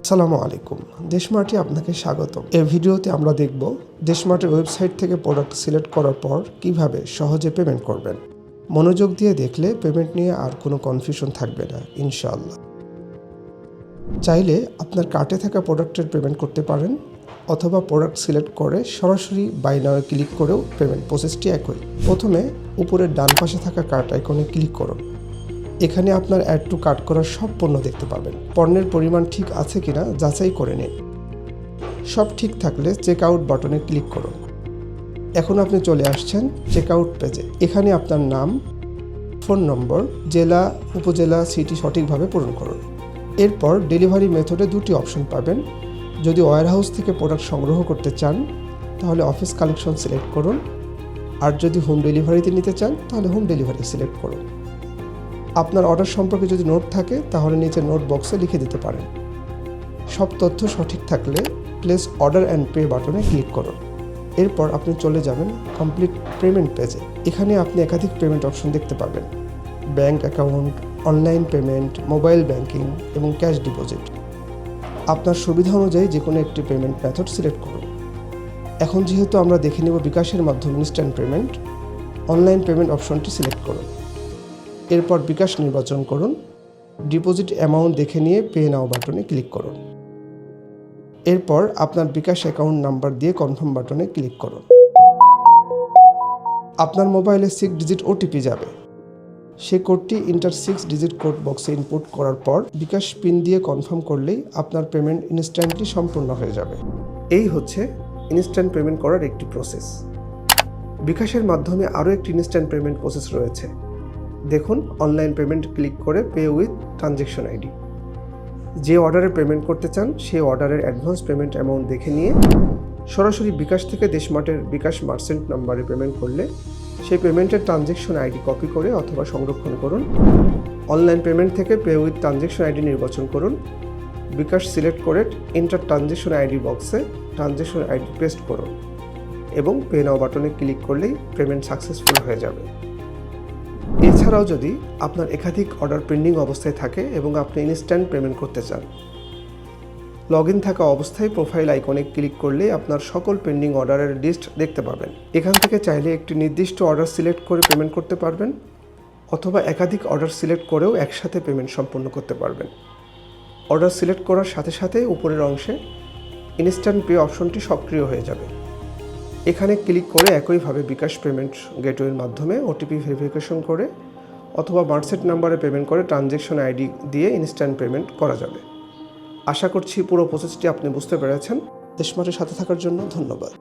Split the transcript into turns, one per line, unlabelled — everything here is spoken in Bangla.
আসসালামু আলাইকুম। দেশমার্টে আপনাকে স্বাগতম। এই ভিডিওতে আমরা দেখব দেশমার্টের ওয়েবসাইট থেকে প্রোডাক্ট সিলেক্ট করার পর কিভাবে সহজে পেমেন্ট করবেন। মনোযোগ দিয়ে দেখলে পেমেন্ট নিয়ে আর কোনো কনফিউশন থাকবে না ইনশাআল্লাহ। চাইলে আপনার কার্টে থাকা প্রোডাক্টের পেমেন্ট করতে পারেন অথবা প্রোডাক্ট সিলেক্ট করে সরাসরি বাই নাও ক্লিক করেও পেমেন্ট প্রসেসটি একই। প্রথমে উপরের ডান পাশে থাকা কার্ট আইকনে ক্লিক করুন। এখানে আপনার অ্যাড টু কার্ট করার সব পণ্য দেখতে পাবেন। পণ্যের পরিমাণ ঠিক আছে কিনা যাচাই করে নিন। সব ঠিক থাকলে চেক আউট বাটনে ক্লিক করুন। এখন আপনি চলে আসছেন চেক আউট পেজে। এখানে আপনার নাম, ফোন নম্বর, জেলা, উপজেলা, সিটি সঠিকভাবে পূরণ করুন। এরপর ডেলিভারি মেথডে দুটি অপশন পাবেন। যদি ওয়্যারহাউস থেকে প্রোডাক্ট সংগ্রহ করতে চান তাহলে অফিস কালেকশন সিলেক্ট করুন, আর যদি হোম ডেলিভারিতে নিতে চান তাহলে হোম ডেলিভারি সিলেক্ট করুন। আপনার অর্ডার সম্পর্কে যদি নোট থাকে তাহলে নিচে নোট বক্সে লিখে দিতে পারেন। সব তথ্য সঠিক থাকলে প্লেস অর্ডার অ্যান্ড পে বাটনে ক্লিক করুন। এরপর আপনি চলে যাবেন কমপ্লিট পেমেন্ট পেজে। এখানে আপনি একাধিক পেমেন্ট অপশন দেখতে পাবেন: bank account, online payment, mobile banking এবং ক্যাশ ডিপোজিট। আপনার সুবিধা অনুযায়ী যে কোনো একটি পেমেন্ট মেথড সিলেক্ট করুন। এখন যেহেতু আমরা দেখে নেব বিকাশের মাধ্যমে ইনস্ট্যান্ট পেমেন্ট, অনলাইন পেমেন্ট অপশনটি সিলেক্ট করুন। এরপর বিকাশ নির্বাচন করুন। ডিপোজিট অ্যামাউন্ট দেখে নিয়ে পে নাও বাটনে ক্লিক করুন। এরপর আপনার বিকাশ অ্যাকাউন্ট নাম্বার দিয়ে কনফার্ম বাটনে ক্লিক করুন। আপনার মোবাইলে 6 ডিজিট ওটিপি যাবে। সেই কোডটি ইন্টার 6 ডিজিট কোড বক্সে ইনপুট করার পর বিকাশ পিন দিয়ে কনফার্ম করলেই আপনার পেমেন্ট ইনস্ট্যান্টলি সম্পূর্ণ হয়ে যাবে। এই হচ্ছে ইনস্ট্যান্ট পেমেন্ট করার একটি প্রসেস। বিকাশের মাধ্যমে আরও একটি ইনস্ট্যান্ট পেমেন্ট প্রসেস রয়েছে। দেখুন, অনলাইন পেমেন্ট ক্লিক করে পে উইথ ট্রানজ্যাকশন আইডি। যে অর্ডারে পেমেন্ট করতে চান সেই অর্ডারের অ্যাডভান্স পেমেন্ট অ্যামাউন্ট দেখে নিয়ে সরাসরি বিকাশ থেকে দেশমার্টের বিকাশ মার্চেন্ট নাম্বারে পেমেন্ট করলে সেই পেমেন্টের ট্রানজ্যাকশন আইডি কপি করে অথবা সংরক্ষণ করুন। অনলাইন পেমেন্ট থেকে পে উইথ ট্রানজ্যাকশন আইডি নির্বাচন করুন। বিকাশ সিলেক্ট করে এন্টার ট্রানজ্যাকশন আইডি বক্সে ট্রানজ্যাকশন আইডি পেস্ট করুন এবং পে নাও বাটনে ক্লিক করলেই পেমেন্ট সাকসেসফুল হয়ে যাবে। এছাড়াও যদি আপনার একাধিক অর্ডার পেন্ডিং অবস্থায় থাকে এবং আপনি ইনস্ট্যান্ট পেমেন্ট করতে চান, লগ ইন থাকা অবস্থায় প্রোফাইল আইকনে ক্লিক করলে আপনার সকল পেন্ডিং অর্ডারের লিস্ট দেখতে পাবেন। এখান থেকে চাইলে একটি নির্দিষ্ট অর্ডার সিলেক্ট করে পেমেন্ট করতে পারবেন অথবা একাধিক অর্ডার সিলেক্ট করেও একসাথে পেমেন্ট সম্পন্ন করতে পারবেন। অর্ডার সিলেক্ট করার সাথে সাথে উপরের অংশে ইনস্ট্যান্ট পে অপশনটি সক্রিয় হয়ে যাবে। এখানে ক্লিক করে একইভাবে বিকাশ পেমেন্ট গেটওয়ের মাধ্যমে ওটিপি ভেরিফিকেশন করে অথবা মার্চেন্ট নাম্বারে পেমেন্ট করে ট্রানজ্যাকশন আইডি দিয়ে ইনস্ট্যান্ট পেমেন্ট করা যাবে। আশা করছি পুরো প্রসেসটি আপনি বুঝতে পেরেছেন। দেশমার্টের সাথে থাকার জন্য ধন্যবাদ।